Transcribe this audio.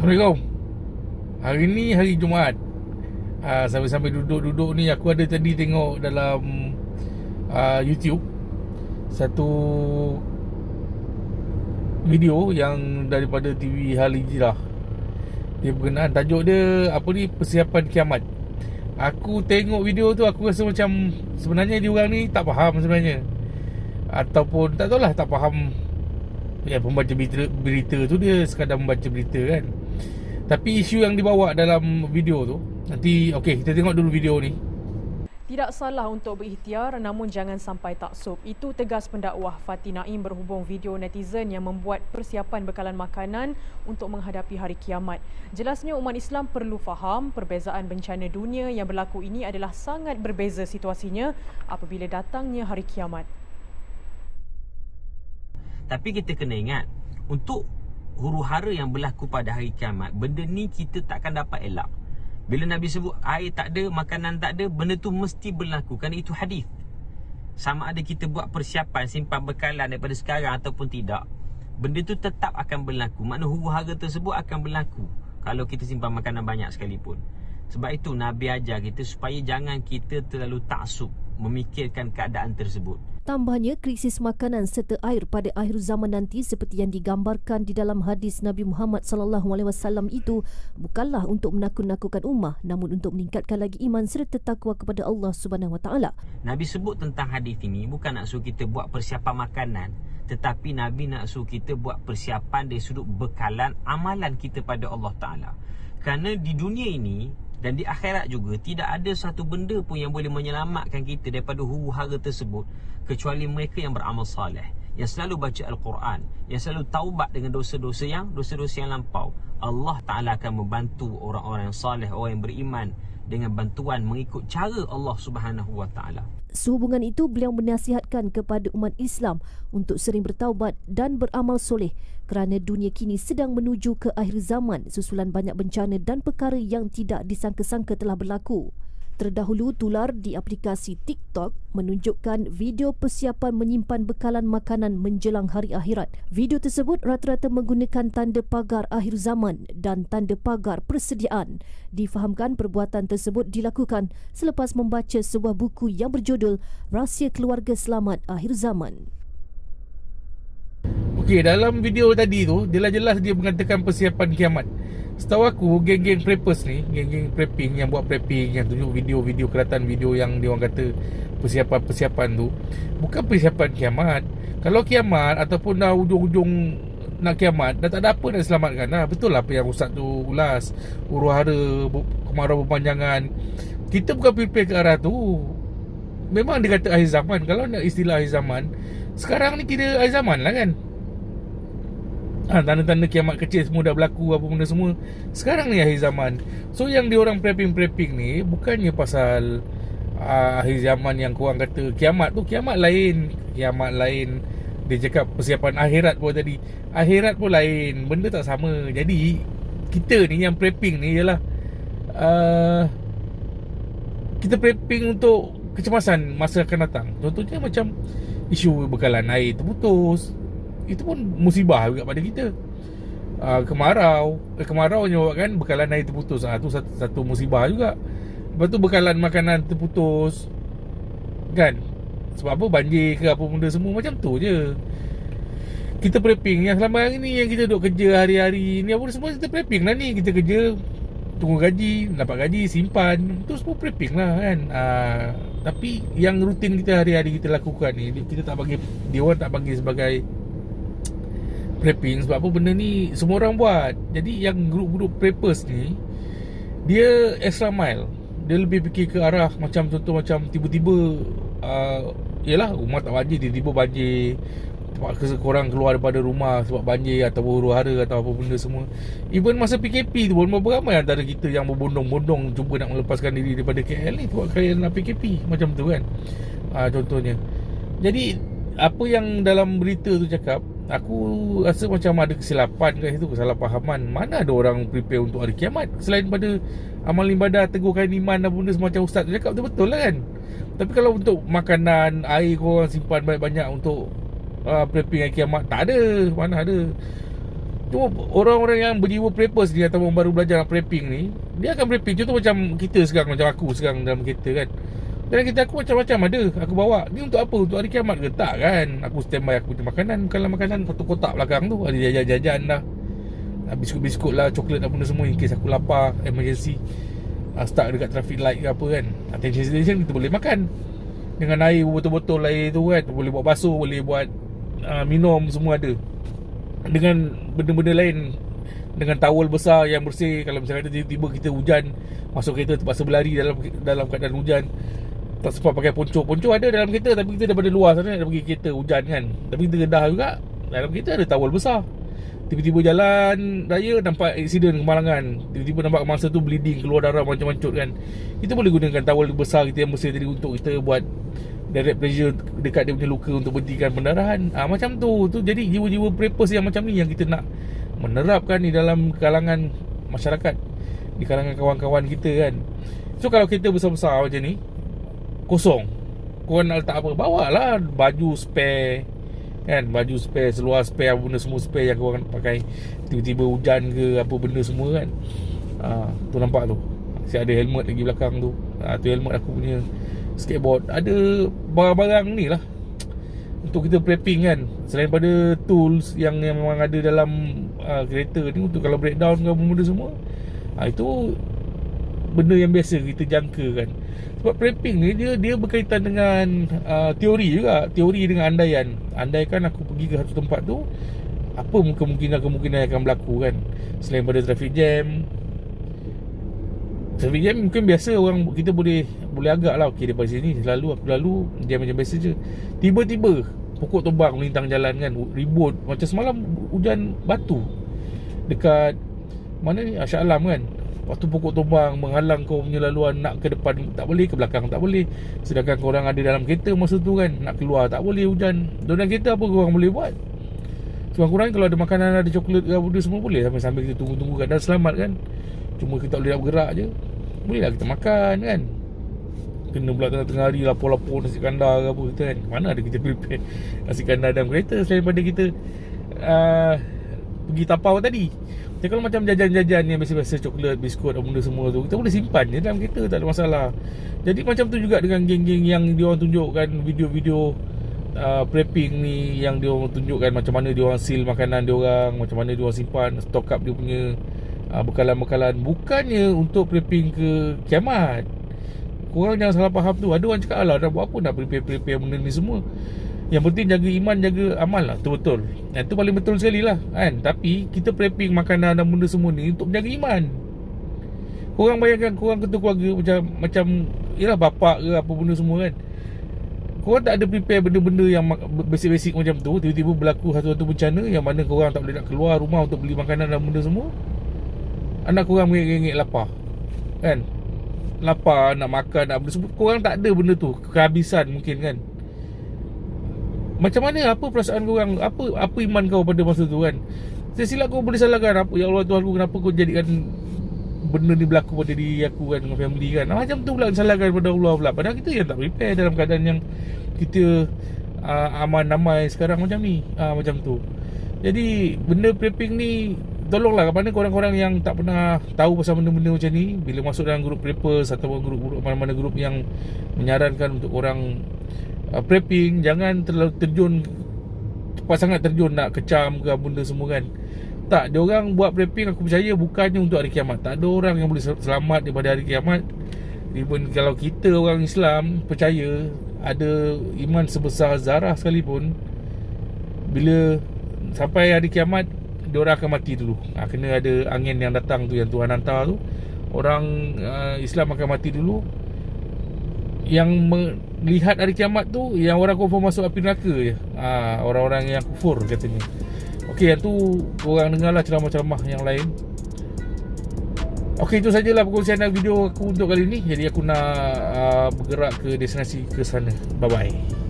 Assalamualaikum. Hari ni hari Jumaat. Sambil-sambil duduk-duduk ni, aku ada tadi tengok dalam YouTube satu video yang daripada TV Al Hijrah. Dia berkenaan, tajuk dia apa ni, persiapan kiamat. Aku tengok video tu, aku rasa macam sebenarnya diorang ni tak faham sebenarnya, ataupun tak tahulah, tak faham. Ya, pembaca berita tu dia sekadar membaca berita kan. Tapi isu yang dibawa dalam video tu, nanti okey, kita tengok dulu video ni. Tidak salah untuk berikhtiar, namun jangan sampai taksub. Itu tegas pendakwah Fathi Naim berhubung video netizen yang membuat persiapan bekalan makanan untuk menghadapi hari kiamat. Jelasnya umat Islam perlu faham perbezaan bencana dunia yang berlaku ini adalah sangat berbeza situasinya apabila datangnya hari kiamat. Tapi kita kena ingat, untuk huru-hara yang berlaku pada hari kiamat, benda ni kita takkan dapat elak. Bila Nabi sebut air tak ada, makanan tak ada, benda tu mesti berlaku, kerana itu hadis. Sama ada kita buat persiapan, simpan bekalan daripada sekarang ataupun tidak, benda tu tetap akan berlaku. Maknanya huru-hara tersebut akan berlaku kalau kita simpan makanan banyak sekalipun. Sebab itu Nabi ajar kita supaya jangan kita terlalu taksub memikirkan keadaan tersebut. Tambahnya, krisis makanan serta air pada akhir zaman nanti seperti yang digambarkan di dalam hadis Nabi Muhammad SAW itu bukanlah untuk menakut-nakutkan ummah, namun untuk meningkatkan lagi iman serta takwa kepada Allah Subhanahu Wa Taala. Nabi sebut tentang hadis ini bukan nak suruh kita buat persiapan makanan, tetapi Nabi nak suruh kita buat persiapan dari sudut bekalan amalan kita pada Allah Taala. Kerana di dunia ini dan di akhirat juga, tidak ada satu benda pun yang boleh menyelamatkan kita daripada huru-hara tersebut kecuali mereka yang beramal saleh, yang selalu baca Al-Quran, yang selalu taubat dengan dosa-dosa yang lampau. Allah Ta'ala akan membantu orang-orang yang saleh, orang yang beriman, dengan bantuan mengikut cara Allah Subhanahu Wa Ta'ala. Sehubungan itu, beliau menasihatkan kepada umat Islam untuk sering bertaubat dan beramal soleh kerana dunia kini sedang menuju ke akhir zaman susulan banyak bencana dan perkara yang tidak disangka-sangka telah berlaku. Terdahulu tular di aplikasi TikTok menunjukkan video persiapan menyimpan bekalan makanan menjelang hari akhirat. Video tersebut rata-rata menggunakan tanda pagar akhir zaman dan tanda pagar persediaan. Difahamkan perbuatan tersebut dilakukan selepas membaca sebuah buku yang berjudul Rahsia Keluarga Selamat Akhir Zaman. Okey, dalam video tadi tu jelas-jelas dia mengatakan persiapan kiamat. Setahu aku, geng-geng preppers ni, geng-geng prepping yang buat prepping, yang tunjuk video-video kelihatan video yang dia orang kata persiapan-persiapan tu, bukan persiapan kiamat. Kalau kiamat ataupun dah ujung-ujung nak kiamat, dah tak ada apa nak selamatkan. Betul lah apa yang Ustaz tu ulas, huru-hara, kemarau berpanjangan. Kita bukan prepare ke arah tu. Memang dia kata akhir zaman. Kalau nak istilah akhir zaman, sekarang ni kira akhir zaman lah kan. Tanda-tanda kiamat kecil semua dah berlaku, apa benda semua. Sekarang ni akhir zaman. So yang diorang prepping ni bukannya pasal akhir zaman yang korang kata kiamat tu. Kiamat lain. Dia cakap persiapan akhirat pun tadi. Akhirat pun lain, benda tak sama. Jadi kita ni yang prepping ni ialah kita prepping untuk kecemasan masa akan datang. Contohnya macam isu bekalan air terputus, itu pun musibah juga pada kita. Kemarau menyebabkan bekalan air terputus. Itu satu musibah juga. Lepas tu bekalan makanan terputus kan, sebab apa, banjir ke apa benda semua. Macam tu je kita prepping. Yang selama hari ni yang kita duduk kerja hari-hari ni, apa semua kita prepping lah ni. Kita kerja, tunggu gaji, dapat gaji, simpan, itu semua prepping lah kan. Tapi yang rutin kita hari-hari kita lakukan ni, kita tak bagi, dia orang tak bagi sebagai prepping. Sebab apa, benda ni semua orang buat. Jadi yang grup-grup preppers ni, dia extra mile. Dia lebih fikir ke arah macam contoh macam tiba-tiba yalah, rumah tak banjir, tiba-tiba banjir, terpaksa korang keluar daripada rumah sebab banjir atau huru-hara atau apa benda semua. Even masa PKP tu pun beramai antara kita yang berbondong-bondong cuba nak melepaskan diri daripada KL ni sebab kalian nak PKP macam tu kan. Contohnya. Jadi apa yang dalam berita tu cakap, aku rasa macam ada kesilapan kat situ, kesalahpahaman. Mana ada orang prepare untuk hari kiamat selain pada amal ibadah, teguhkan iman dan benda semacam Ustaz tu cakap, betul lah kan. Tapi kalau untuk makanan, air korang simpan banyak-banyak untuk prepping hari kiamat, tak ada. Mana ada. Cuma orang-orang yang berjiwa preppers ni ataupun baru belajar nak prepping ni, dia akan prepping. Contoh macam kita sekarang, macam aku sekarang dalam kereta kan. Dalam kereta aku macam-macam ada aku bawa. Ni untuk apa? Untuk hari kiamat ke? Tak kan. Aku standby aku punya makanan. Bukanlah makanan, satu kotak belakang tu ada jajan-jajan dah, biskut-biskut lah, coklat dan benda semua in case aku lapar, emergency, stuck dekat traffic light ke apa kan. Attention station kita boleh makan dengan air, botol-botol air tu kan. Boleh buat basuh, boleh buat minum, semua ada. Dengan benda-benda lain, dengan towel besar yang bersih. Kalau misalnya tiba-tiba kita hujan, masuk kereta terpaksa berlari dalam keadaan hujan, tak sempat pakai poncho. Poncho ada dalam kereta, tapi kita daripada luar sana dah pergi kereta hujan kan. Tapi kita redah juga, dalam kereta ada towel besar. Tiba-tiba jalan raya nampak aksiden kemalangan, tiba-tiba nampak mangsa tu bleeding, keluar darah mancut-mancut kan. Kita boleh gunakan towel besar kita yang bersih tadi untuk kita buat direct pressure dekat dia punya luka untuk berhentikan pendarahan. Macam tu. Jadi jiwa-jiwa preppers yang macam ni yang kita nak menerapkan di dalam kalangan masyarakat, di kalangan kawan-kawan kita kan. So kalau kita besar-besar macam ni, kosong, korang nak letak apa, bawalah baju spare kan, baju spare, seluar spare, apa benda semua spare yang korang pakai tiba-tiba hujan ke apa benda semua kan. Tu nampak tu, si ada helmet lagi belakang tu. Tu helmet aku punya skateboard. Ada barang-barang ni lah untuk kita prepping kan. Selain pada tools yang memang ada dalam kereta ni untuk kalau breakdown ke apa benda semua, itu benda yang biasa kita jangka kan. Sebab prepping ni dia berkaitan dengan teori juga. Teori dengan andaian. Andaikan aku pergi ke satu tempat tu, apa kemungkinan yang akan berlaku kan. Selain pada traffic jam mungkin biasa orang kita boleh agak lah, okey daripada sini aku lalu jam macam biasa je. Tiba-tiba pokok tombang melintang jalan kan, ribut. Macam semalam hujan batu dekat mana ni, Shah Alam kan. Lepas tu pokok tombang menghalang kau punya laluan, nak ke depan tak boleh, ke belakang tak boleh. Sedangkan korang ada dalam kereta masa tu kan, nak keluar tak boleh hujan. Dalam kereta apa korang boleh buat? Kurang-kurang kalau ada makanan, ada coklat ke apa semua boleh sambil kita tunggu-tunggu kat dalam selamat kan. Cuma kita tak boleh nak bergerak je, bolehlah kita makan kan. Kena pula tengah-tengah hari lapor-lapor nasi kandar ke apa kita kan. Mana ada kita prepare nasi kandar dalam kereta selain pada kita pergi tapau tadi. Jadi kalau macam jajan-jajan yang biasa-biasa, coklat, biskut, benda semua tu, kita boleh simpan je dalam kereta, tak ada masalah. Jadi macam tu juga dengan geng-geng yang diorang tunjukkan video-video prepping ni, yang diorang tunjukkan macam mana diorang seal makanan diorang, macam mana diorang simpan, stock up dia punya bekalan-bekalan. Bukannya untuk prepping ke kiamat. Korang jangan salah faham tu. Ada orang cakap, alah dah buat apa nak prepare benda ni semua, yang penting jaga iman, jaga amal lah. Tu betul. Itu paling betul sekali lah kan. Tapi kita prepping makanan dan benda semua ni untuk menjaga iman. Korang bayangkan korang ketua keluarga macam yalah bapak ke apa benda semua kan. Korang tak ada prepare benda-benda yang basic-basic macam tu. Tiba-tiba berlaku satu-satu bencana yang mana korang tak boleh nak keluar rumah untuk beli makanan dan benda semua. Anak korang mengengek lapar kan. Lapar, nak makan, nak benda semua. Korang tak ada benda tu, kehabisan mungkin kan. Macam mana, apa perasaan korang, apa iman kau pada masa tu kan. Silap kau boleh salahkan apa, ya Allah Tuhan aku, kenapa kau jadikan benda ni berlaku pada diri aku kan, dengan family kan. Macam tu pula salahkan pada Allah pula. Padahal kita yang tak prepare dalam keadaan yang kita aman damai sekarang macam ni. Macam tu. Jadi benda prepping ni, tolonglah kepada korang-korang yang tak pernah tahu pasal benda-benda macam ni, bila masuk dalam grup preppers ataupun grup-grup mana-mana grup yang menyarankan untuk orang prepping, jangan terlalu cepat sangat terjun nak kecam ke benda semua kan. Tak, dia orang buat prepping, aku percaya bukannya untuk hari kiamat. Tak ada orang yang boleh selamat daripada hari kiamat. Even kalau kita orang Islam percaya, ada iman sebesar zarah sekalipun, bila sampai hari kiamat diorang akan mati dulu. Kena ada angin yang datang tu, yang Tuhan hantar tu, orang Islam akan mati dulu. Yang melihat hari kiamat tu, yang orang confirm masuk api neraka je, orang-orang yang kufur katanya. Okey, yang tu korang dengarlah ceramah-ceramah yang lain. Okey, itu sajalah perkongsian video aku untuk kali ni. Jadi aku nak bergerak ke destinasi ke sana. Bye-bye.